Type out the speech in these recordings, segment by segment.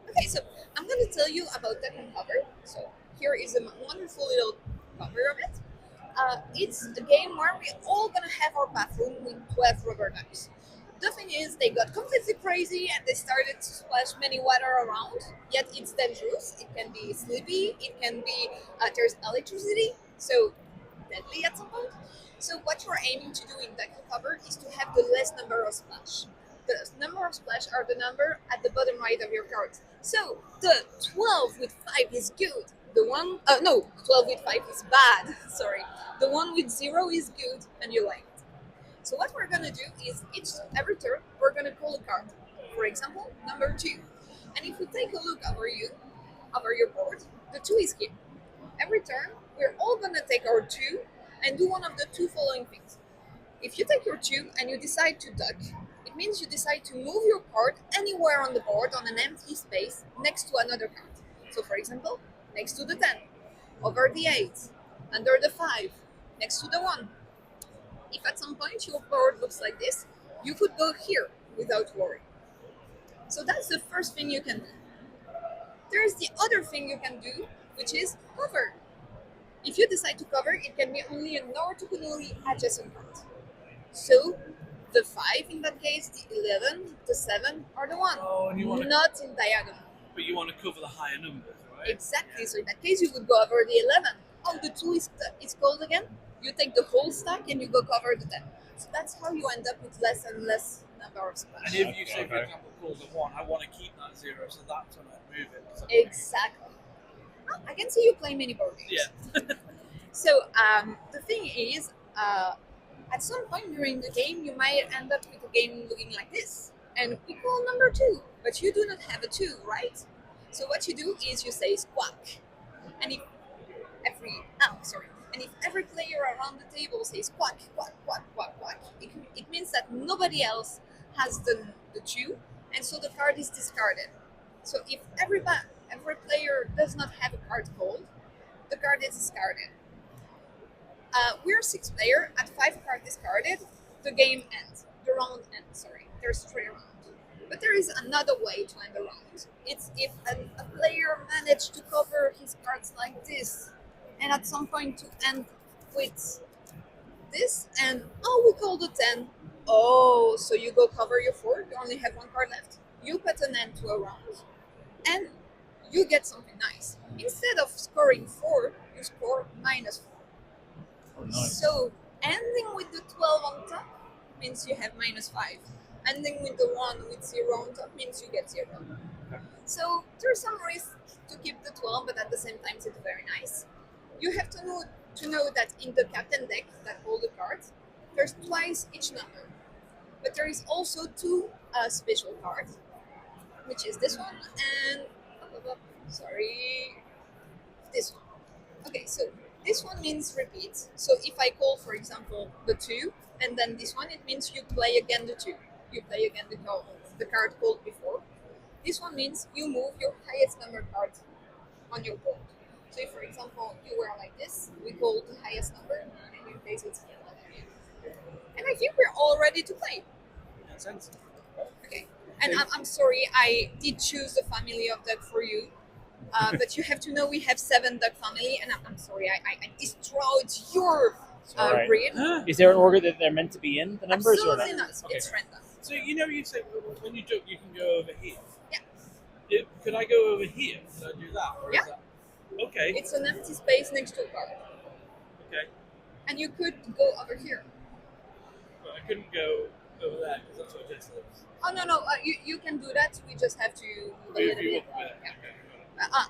Okay, so I'm going to tell you about deck and cover. So here is a wonderful little cover of it. It's a game where we're all going to have our bathroom with 12 rubber ducks. The thing is, they got completely crazy and they started to splash many water around. Yet it's dangerous. It can be sleepy. It can be there's electricity, so deadly at some point. So what you're aiming to do in deck and cover is to have the less number of splash. The number of splash are the number at the bottom right of your card. So the 12 with 5 is good. The one, no, 12 with 5 is bad. Sorry. The one with 0 is good, and you like it. So what we're gonna do is every turn we're gonna pull a card. For example, number 2. And if you take a look over your board, the 2 is here. Every turn we're all gonna take our 2 and do one of the two following things. If you take your 2 and you decide to duck, it means you decide to move your card anywhere on the board on an empty space next to another card. So, for example, next to the 10, over the 8, under the 5, next to the 1. If at some point your board looks like this, you could go here without worry. So that's the first thing you can do. There's the other thing you can do, which is cover. If you decide to cover, it can be only an orthogonally adjacent card. So the 5 in that case, the 11, the 7, or the 1. Oh, and you want to, Not in diagonal. but you want to cover the higher numbers, right? Exactly. So in that case, you would go over the 11. Oh, the 2 is called again. You take the whole stack and you go cover the 10. So that's how you end up with less and less number of splash. And if you say, for example, calls a 1, I want to keep that 0, so that's when I move it. Exactly. Oh, I can see you play many board games. Yeah. So the thing is, at some point during the game, you might end up with a game looking like this. And we call number 2, but you do not have a 2, right? So what you do is you say squawk. And if every player around the table says quack, quack, quack, quack, quack, it means that nobody else has the 2, and so the card is discarded. So if every player does not have a card called, the card is discarded. We're 6 player, at 5 cards discarded, the game ends. The round ends, sorry. There's 3 rounds. But there is another way to end the round. It's if a player managed to cover his cards like this, and at some point to end with this, and we call the 10. Oh, so you go cover your 4, you only have 1 card left. You put an end to a round, and you get something nice. Instead of scoring 4, you score -4. Oh, nice. So ending with the 12 on top means you have -5. Ending with the 1 with 0 on top means you get 0. So there's some risk to keep the 12, but at the same time it's very nice. You have to know that in the captain deck that hold the cards, there's twice each number. But there is also 2 special cards, which is this one and this one. Okay, so this one means repeat. So if I call, for example, the 2 and then this one, it means you play again the 2. You play again the card called before. This one means you move your highest number card on your board. So if, for example, you were like this, we call the highest number, and in case it's here. And I think we're all ready to play. Makes sense. Okay. And I'm sorry, I did choose the family of duck for you. But you have to know we have 7 duck family, and I'm sorry, I destroyed your Alright. breed. Is there an order that they're meant to be in, the numbers? Absolutely or not. Okay. It's random. So you say when you duck, you can go over here. Yeah. Could I go over here? Could I do that? Or Yeah. Is that... Okay. It's an empty space next to a card. Okay. And you could go over here. But I couldn't go over there because that's where Jess lives. Oh, no. You can do that. We just have to move a Move little you bit. up a bit. Yeah. Okay.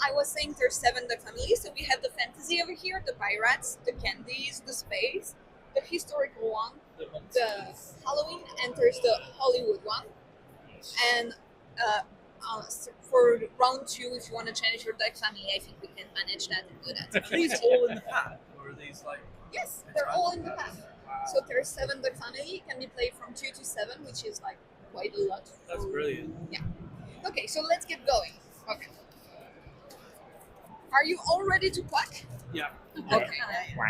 I was saying there's 7 duck families. So we have the fantasy over here, the pirates, the candies, the space, the historical one, The months. the Halloween, and there's the Hollywood one. And for round 2, if you want to change your deck family, I think we can manage that and do that. Are these all in the pack, or are these like? Yes, they're all in the pack. So there's 7 duck family. It can be played from 2 to 7, which is like quite a lot. That's brilliant. Okay, so let's get going. Okay. Are you all ready to quack? Yeah. Okay,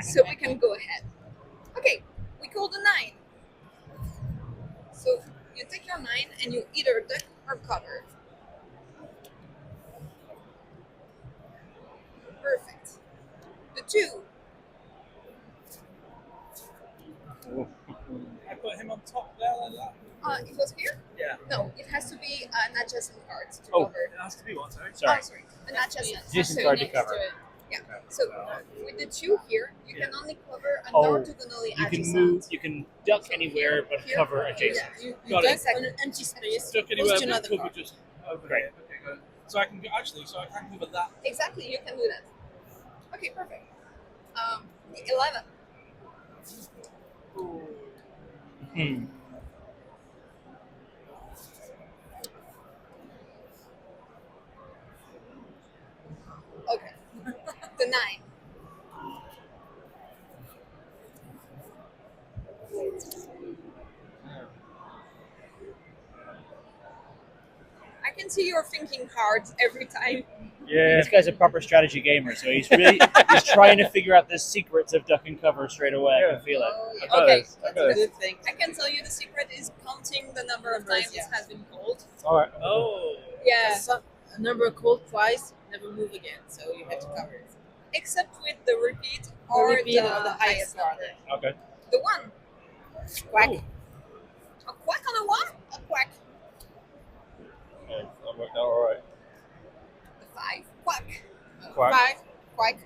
so we can go ahead. Okay, we call the 9. So you take your 9 and you either duck or cover. 2. I put him on top there like that. It was here? Yeah. No, it has to be an adjacent card to Oh. cover. It has to be what, sorry? Sorry. Oh, sorry. An adjacent. Adjacent So card to next cover. it. Yeah. So with the 2 here, you can only cover an Oh, orthogonally You can adjacent. move. You can duck So anywhere but here, cover here, adjacent. You Got it. duck on an empty space. Stuck anywhere Goes to but another cover card. just over Great. here. Okay, good. So I can so I can cover that. Exactly, you can do that. Okay, perfect. The 11. Hmm. Okay. The 9. I can see you're thinking hard every time. Yeah. This guy's a proper strategy gamer, so he's he's trying to figure out the secrets of duck and cover straight away. I can feel it. Oh, yeah. I got Okay, this. I that's got good. this. Good thing. I can tell you the secret is counting the number of Numbers, times yeah. it has been called. All right. Oh. Yeah, A number of called twice, never move again, so you have to cover it. except with the repeat The or repeat the of the highest card. Okay. The 1. Quack. Ooh. A quack on a what? A quack. Okay, that worked out all right. The 5. Quack. Quack. 5. Quack.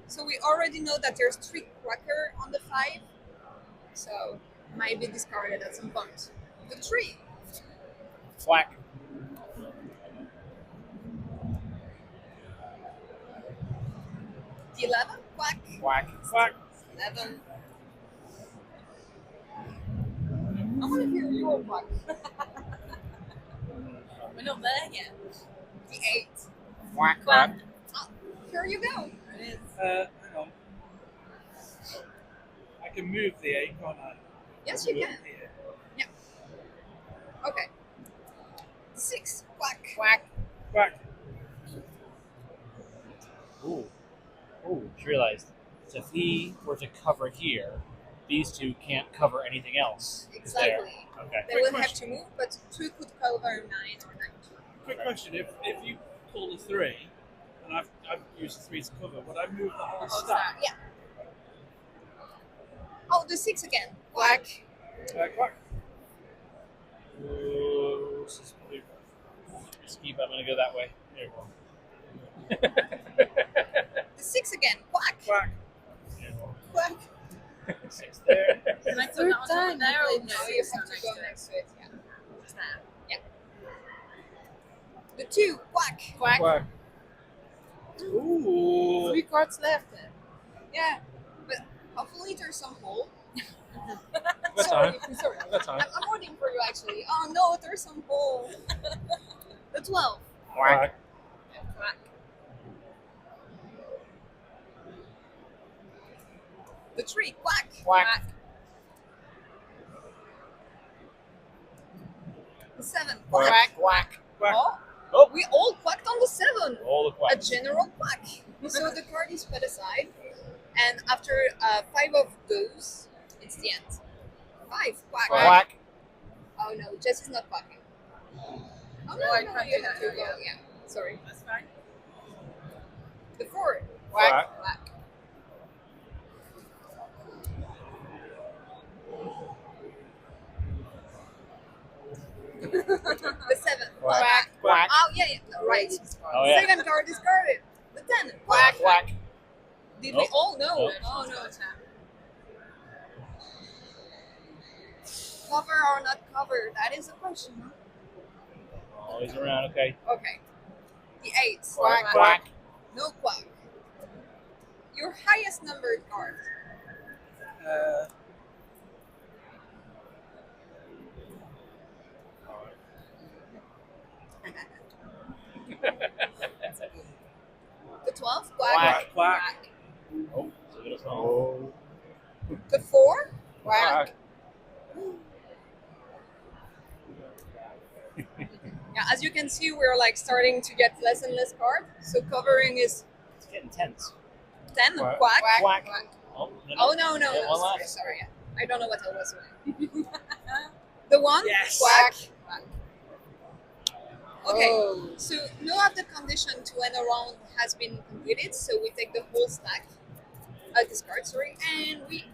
So we already know that there's 3 quacker on the 5. So might be discarded at some point. The 3. Quack. The 11. Quack. Quack. Quack. 11. I want to hear your quack. We're not there yet. The 8. Quack. Quack. Oh, here you go. It is. Hang on. I can move the 8, can't I? Yes, you can. Yeah. Okay. 6. Quack. Quack. Quack. Ooh. Ooh. Just realized. So if he were to cover here, these two can't cover anything else. Is there? Exactly. Okay. They Quick will have to question. move, but 2 could cover 9 or 9. Quick question: If you pull the 3, and I've used the 3 to cover, would I move the whole stack? Yeah. Oh, the 6 again. Quack. Quack. Ooh, this is probably risky, but I'm going to go that way. There we go. The 6 again. Quack. Quack. There we go. Quack. 6 there. And I third time No, you you played have this. to go next to it. Yeah. Just now. The 2. Quack. Quack. Quack. Ooh. 3 cards left then. Yeah. But hopefully there's some hole. Got Sorry. time. Sorry. Got time. I'm waiting for you actually. Oh no, there's some hole. The 12. Quack. Quack. The 3. Quack. Quack. The 7. Quack. Quack. Quack. Quack. Oh, Oh. we all quacked on the 7. All the A quacks. general quack. So the card is put aside, and after 5 of those, it's the end. 5. Quack. Quack. Oh no, Jess is not quacking. Oh no, Oh, I no, can't you do have that, to go. yeah. Yeah, sorry. That's fine. The 4. Quack. Quack. The 7. Quack. Quack. Oh yeah, yeah. Right. Oh, yeah. Second card discarded. The 10. Quack. Quack. Did Nope. we all know? Nope. Oh no. Cover or not cover? That is a question. Huh? Always around. Okay. Okay. The 8. Quack. Quack. No quack. Your highest numbered card. The 12. Quack. Quack. Quack. Oh. Oh. The 4. Quack. Yeah, as you can see, we're like starting to get less and less card. So covering is It's getting tense. 10. Quack. Quack. Quack. Oh, no, Oh no, no, Yeah, no. one Sorry, left. sorry. I don't know what I was doing. The 1. Yes. Quack. Okay, Oh. so no of the condition to end a round has been completed, so we take the whole stack, discard, sorry, and we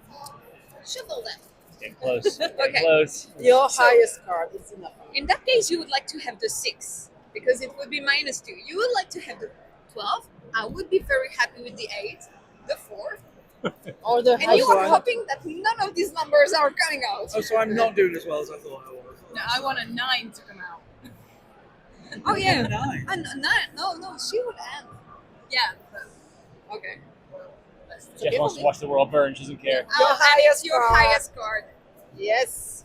shuffle them. Getting close. Getting Okay. close. Your So- highest card is enough. In that case, you would like to have the 6 because it would be -2. You would like to have the 12. I would be very happy with the 8, the 4, Or the and high you are one. hoping that none of these numbers are coming out. Oh, so I'm not doing as well as I thought I was. No, I want a 9 to come out. Oh yeah, Nine. and no, she would end. Yeah, but Okay. Jess wants to watch the world burn. She doesn't care. Oh, and highest it's your card. highest card. Yes.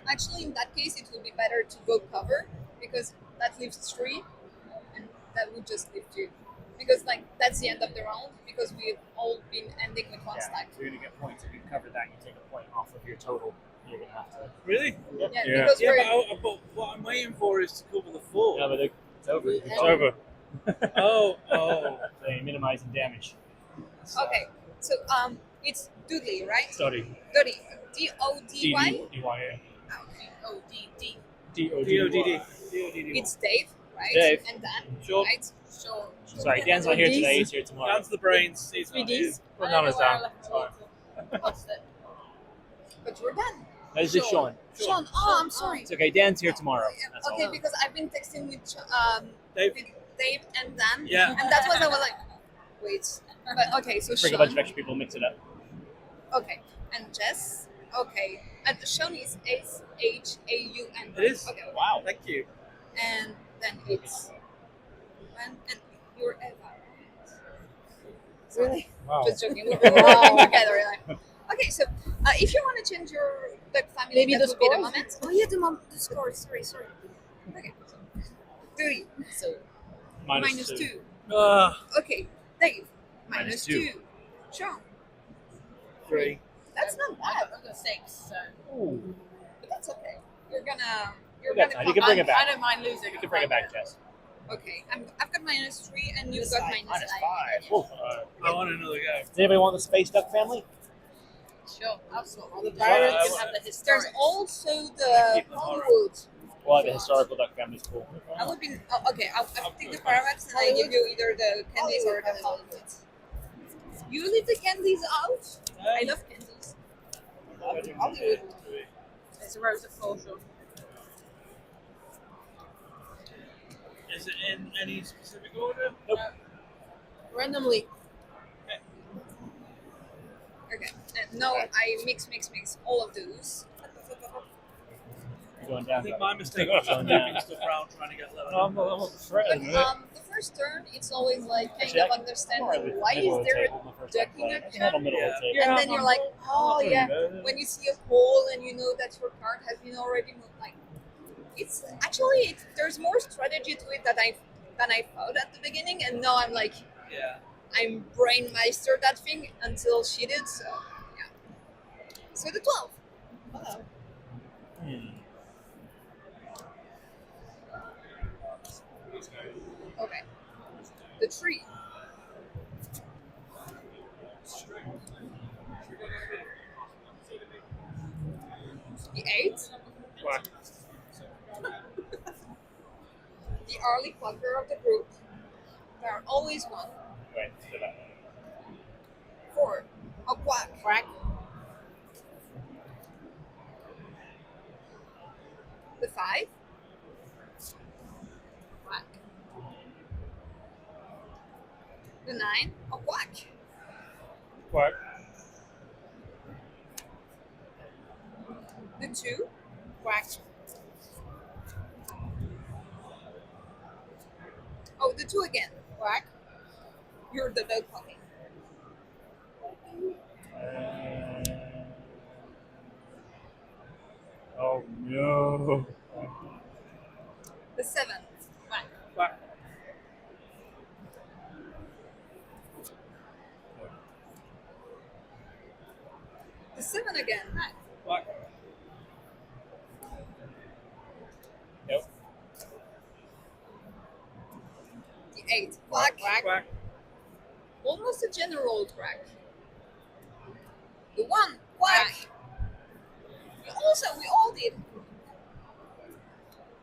Actually, in that case, it would be better to go cover because that leaves 3, and that would just leave 2. Because like that's the end of the round because we've all been ending with one Yeah, stack. so you're gonna get points if you cover that. You take a point off of your total. You're gonna have to. Really? Yeah, Yeah. because Yeah, we're but what I'm waiting for is to cover the 4. No, but it's over. It's Oh. over. Oh. So you're minimizing damage. okay. So it's Doodly, right? Study. Doody, D-O-D-Y. D-Y-A. Okay. ODD. D-O-D-D. D-O-D-D. It's Dave, right? Dave. And Dan, Sure. right? Sure. Sorry, Dan's not here today. He's here tomorrow. Down to the brains. He's not 3Ds. here. Well, I no, don't it's know where I down. left It's fine. it. What's it? But you're Dan. That is just Sean. Sean, oh, I'm sorry. It's okay. Dan's here tomorrow. That's Okay, all. because I've been texting with Dave. with Dave and Dan. Yeah. And that's what I was like, wait. But okay, so Bring a bunch of Sean. extra people, mix it up. Okay. And Jess. Okay. And Sean is S-H-A-U-N. It is? Okay. Wow. Thank you. And then it's and you're Eva, right? Really? Wow. Just joking. We're working together. Like. Okay, so if you want to change your duck family, Maybe that the would be the scores? moment. Oh yeah, the score. Sorry. Okay. 3. So Minus 2. Ah, Okay, Dave. Minus Minus 2. 2. Sean. 3. That's not bad, I've got 6, so Ooh. but that's okay. You're gonna. That's fine. You can bring it I back. don't mind losing. You can bring it back, Jess. Okay, I've got -3 and you've Minus got five. Minus -5. 5. Ooh. I want another go. Does anybody want the space duck family? Sure, I'll swap. all the You pirates. can have the There's historic. also the Keep them Hollywood. Well, the historical duck family's cool. I would be okay. I'll take the Paravax and I give you either the candies or the Hollywood. You leave the candies out. I love candies. Hollywood. It's a rose of fortune. Is it in any specific order? Randomly. Okay. And no, I mix all of those. You're going I down. think my mistake was just moving stuff around trying to get lower. I'm not But threatening it. the first turn, it's always like kind Actually, of More at understanding the why middle is of the there a table the first time duck in playing. a It's not the middle of Yeah. the table. and then you're like, oh I'm yeah. not doing that. When you see a hole and you know that your card has been already moved, like it's actually there's more strategy to it that I thought at the beginning, and now I'm like Yeah. I'm brain mastered that thing until she did. So yeah. So the 12. Hmm. Okay. The 3. The 8. Quack. The early clucker of the group. There are always one. Wait, do that. 4. A quack. Quack. The 5. Quack. The 9. A quack. Quack. The 2. Quack. Oh, the 2 again. Quack. You're the dog quacking. Oh no. The 7. Quack. Quack. The 7 again. Quack. Nope. The 8. Quack. Quack. Almost a general quack. The 1. Quack. We all did.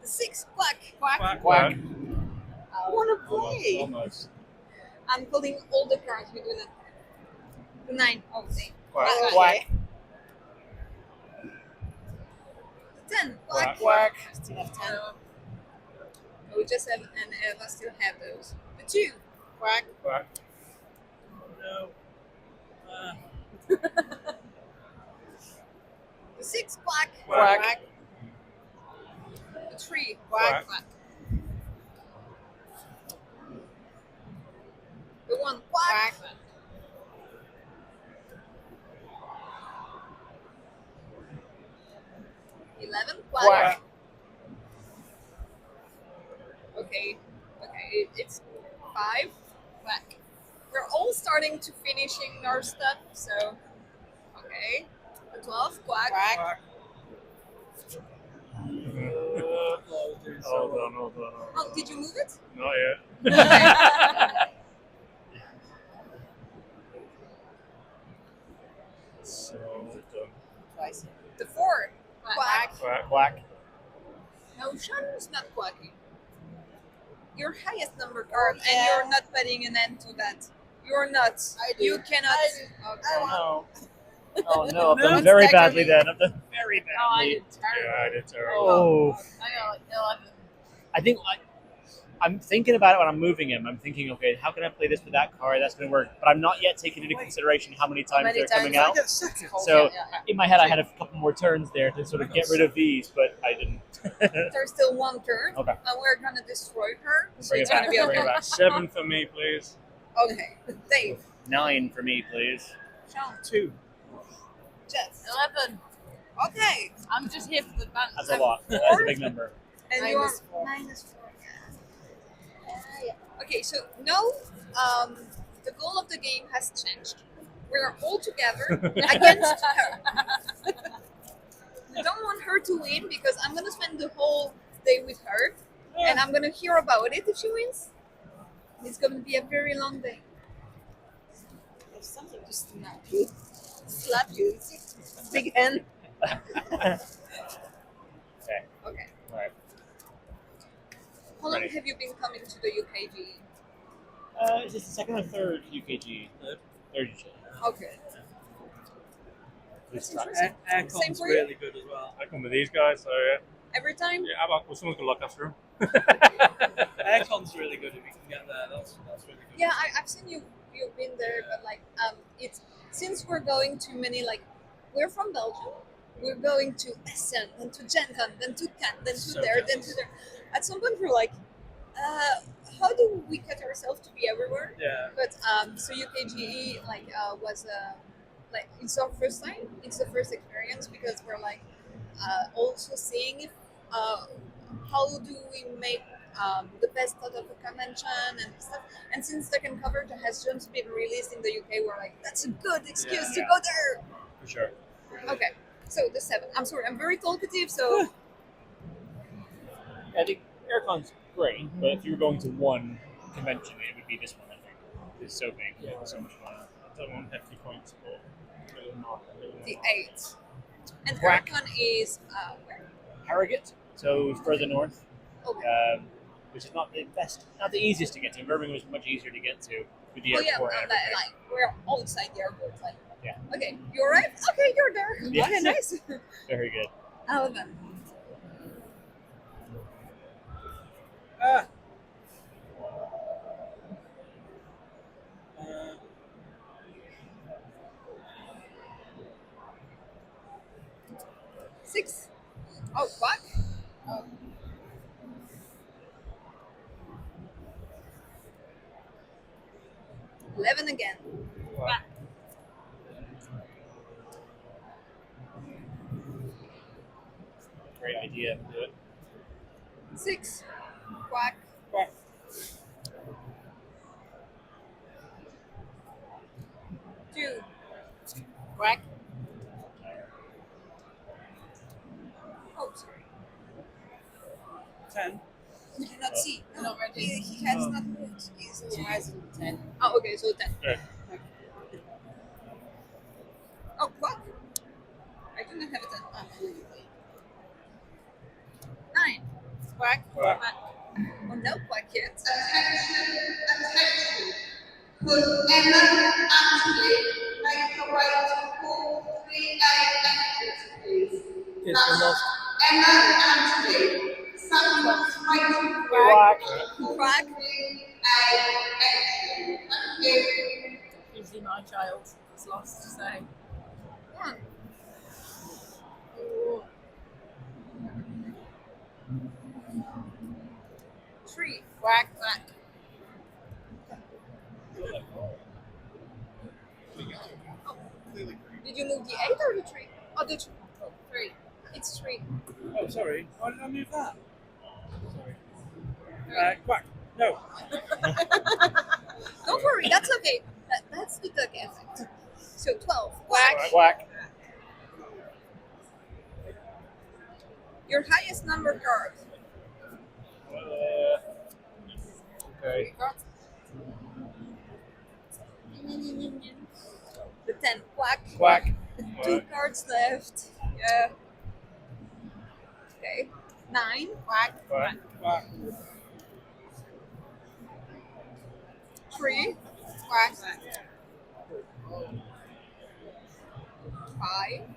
The 6, quack. Quack. Quack. I want to Almost. play. Almost. I'm pulling all the cards we do that. The 9. Oh, see. Quack. Okay. Quack. The 10, quack. Quack. Still have 10. Oh, we just have, and Eva still have those. The 2, Quack. Quack. No. the 6, quack. Quack. The 3, Quack. quack. The 1, quack. Quack. 11, Quack. quack. Okay, it's 5, quack. We're all starting to finishing our stuff, so okay. The 12, quack. Quack. Quack. Hold on. Oh, did you move it? Not yet. So done. Twice. The 4, quack. Quack. Quack. No, Shan's not quacking. Your highest number card, and Yeah. you're not putting an end to that. You're not. I do. You cannot. I do. Okay. I want- No. Oh no, I've No. done very One second. badly then. I've done very badly. Oh, I did terrible. Yeah, I did terrible. Oh, Oh. I got like 11. I think I'm thinking about it when I'm moving him. I'm thinking, okay, how can I play this with that card? That's going to work. But I'm not yet taking into consideration how many times many they're coming times? out. I get second. So Yeah. in my head, I had a couple more turns there to sort of get rid of these, but I didn't. There's still one turn, Okay. and we're gonna destroy her. So Bring it it's gonna back. be Bring okay. it back. 7 for me, please. Okay. Dave, 9 for me, please. Sean, 2. Jess. 11. Okay. I'm just here for the advance. That's a lot. That's a big number. And Minus you're 4. -4. Yeah. Okay, so now the goal of the game has changed. We're all together against her. We don't want her to win because I'm gonna spend the whole day with her, and I'm gonna hear about it if she wins. It's gonna be a very long day. There's something to slap you. Slap you. Big hand. Okay. Okay. All right. How long Ready. have you been coming to the UKG? Is this the second or third UKG? Third. Third UKG. Okay. This That's time. interesting. Same Aircon's for you? really good as well. I come with these guys, so yeah. Every time? Yeah, well, someone's gonna look after him. Aircon's really good if you can get there. That's really good. Yeah, I've seen you've been there, but like it's since we're going to many like we're from Belgium, we're going to Essen, then to Gen Con, then to Cannes, then to So there, then jealous. to there. At some point we're like, how do we cut ourselves to be everywhere? Yeah. But so UKGE like was like it's our first time. It's the first experience because we're like also seeing if how do we make the best out of a convention and stuff. And since the cover has just been released in the UK, we're like, that's a good excuse to Yeah. go there. For sure. Okay, so the 7. I'm sorry, I'm very talkative, so I think Aircon's great, but if you were going to one convention, it would be this one, I think. It's so big. Yeah. So much fun. That one hefty points, but really not. the 8. And Quack. Archon is where? Harrogate, so further north, Okay. which is not the best, not the easiest to get to. Birmingham was much easier to get to with the Oh yeah, airport and everything. like we're outside the airport. Like, Yeah. Okay, you're right. Okay, you're there. Yeah. Okay, nice. Very good. 11. Ah. 6. Oh, quack. 11 again. Great idea. Do it. 6. Quack. Quack. 2. Quack. Oh, sorry. 10. You cannot see. You're not ready. He has not moved. He's Two eyes and 10. Oh, okay, so 10. Yeah. Oh, quack. I do not have a 10. Absolutely. 9. Quack. Quack. Oh, no quack yet. Could Emma activate make the way to call 3A extras, please? Kids are lost. Emma activate. Someone's waiting for Quack. Quack. 3A extras. Thank you. Usually my child is lost, so. One. Ooh. 3. Quack, quack. Did you move the 8 or the 3? Oh, the 3. 3. It's 3. Oh, sorry. Why did I move that? Sorry. Quack. No. Don't worry, that's okay. That's the duck effect. So 12. Quack. Quack. Your highest number card. Okay. The 10. Quack. Quack. 2 cards left. Yeah. Okay. 9. Quack. Quack. Quack. 3. Quack. 5.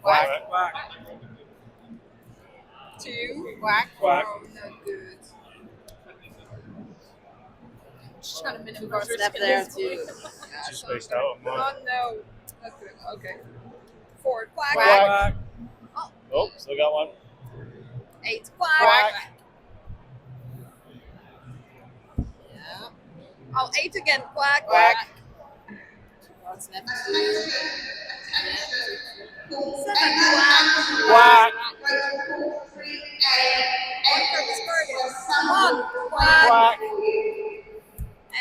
Quack. Quack. 2. Quack. Quack. Oh, not good. Just trying to minimize First risk step at there this too. point. Just spaced out on mine. Oh no. Not good. Okay. 4. Quack. Quack. Oh, Oh, still got one. 8. Quack. Quack. Yeah. Oh, 8 again. Quack. Quack. What's left? 7. Quack. Quack. One. Quack. Quack.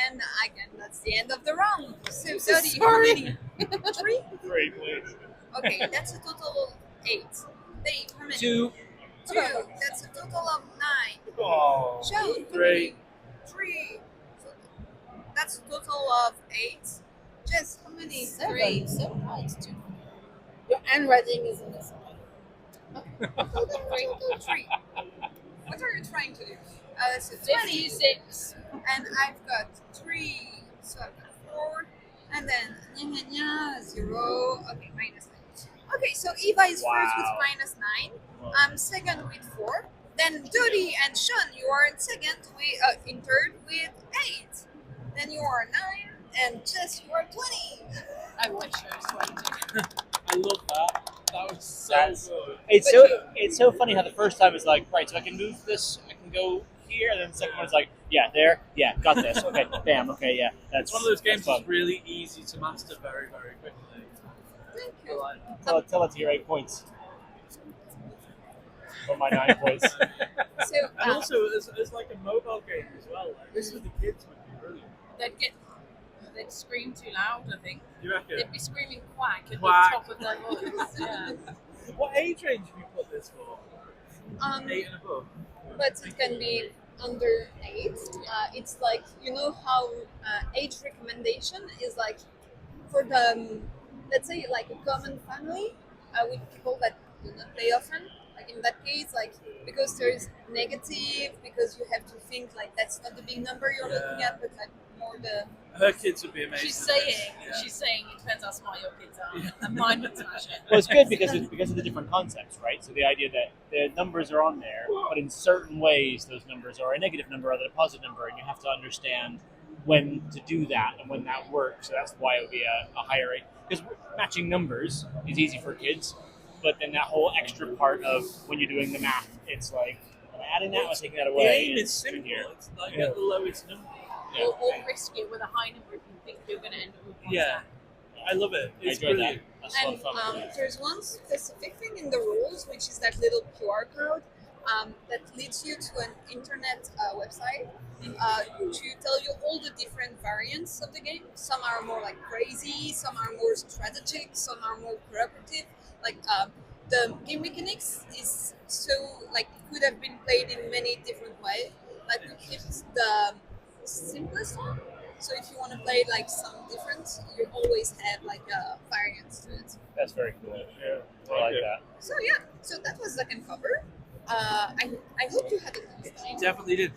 And again, that's the end of the round. So, Dodie, how sorry. many? 3? 3, please. Okay, that's a total of 8. Dave, how many? 2. 2. That's a total of 9. Oh. Joe, 3. 3. So that's a total of 8. Jess, how many? 3. 7 points, 2. Your handwriting is in this one. So then total 3. What are you trying to do? So 20. 56. And I've got 3. So I've got 4. And then 0. Okay, minus 9. Okay, so Eva is first with Wow. minus 9. I'm second with 4. Then Dodie and Sean, you are in in third with 8. Then you are 9, and Jess, you are 20. I wish I was 20. I love that. That was so That's- good. It's so funny how the first time is like, right, so I can move this, I can go here, and then the second one's like, yeah, there, yeah, got this, okay, bam, okay, yeah. That's It's one of those games that's fun. that's really easy to master very, very quickly. Thank I you. like Tell it to your 8 points. Or my 9 points. So, and also, as like a mobile game as well, like, this with the kids would be brilliant. They'd scream too loud, I think. You reckon? They'd be screaming quack at Quack. the top of their voice. Yeah. What age range have you put this for? 8 and above? but it can be under 8. It's like, you know how age recommendation is like for the, let's say, like a common family with people that do not play often. Like in that case, like because there is negative, because you have to think like that's not the big number you're looking at, but like more the. Her kids would be amazing. She's saying it depends how smart your kids are. Yeah. And mine would smash it. Well, it's good because of the different concepts, right? So the idea that the numbers are on there, but in certain ways those numbers are a negative number rather than a positive number, and you have to understand when to do that and when that works. So that's why it would be a higher rate. Because matching numbers is easy for kids, but then that whole extra part of when you're doing the math, it's like am I adding that, am I taking that The away? aim And is it's simple. here. It's like Yeah. at the lowest number. Yeah. Or risk it with a high number if you think you're going to end up with one. Yeah. I love it. I It's enjoyed brilliant. that. That's a lot And of fun. there's one specific thing in the rules, which is that little QR code that leads you to an internet website to tell you all the different variants of the game. Some are more like crazy, some are more strategic, some are more cooperative. Like the game mechanics is so like could have been played in many different ways. Like we kept the simplest one. So if you want to play like some different, you always have like variants to it. That's very cool. Yeah, I like that. So yeah, so that was second cover. I hope you had a good That's Definitely did.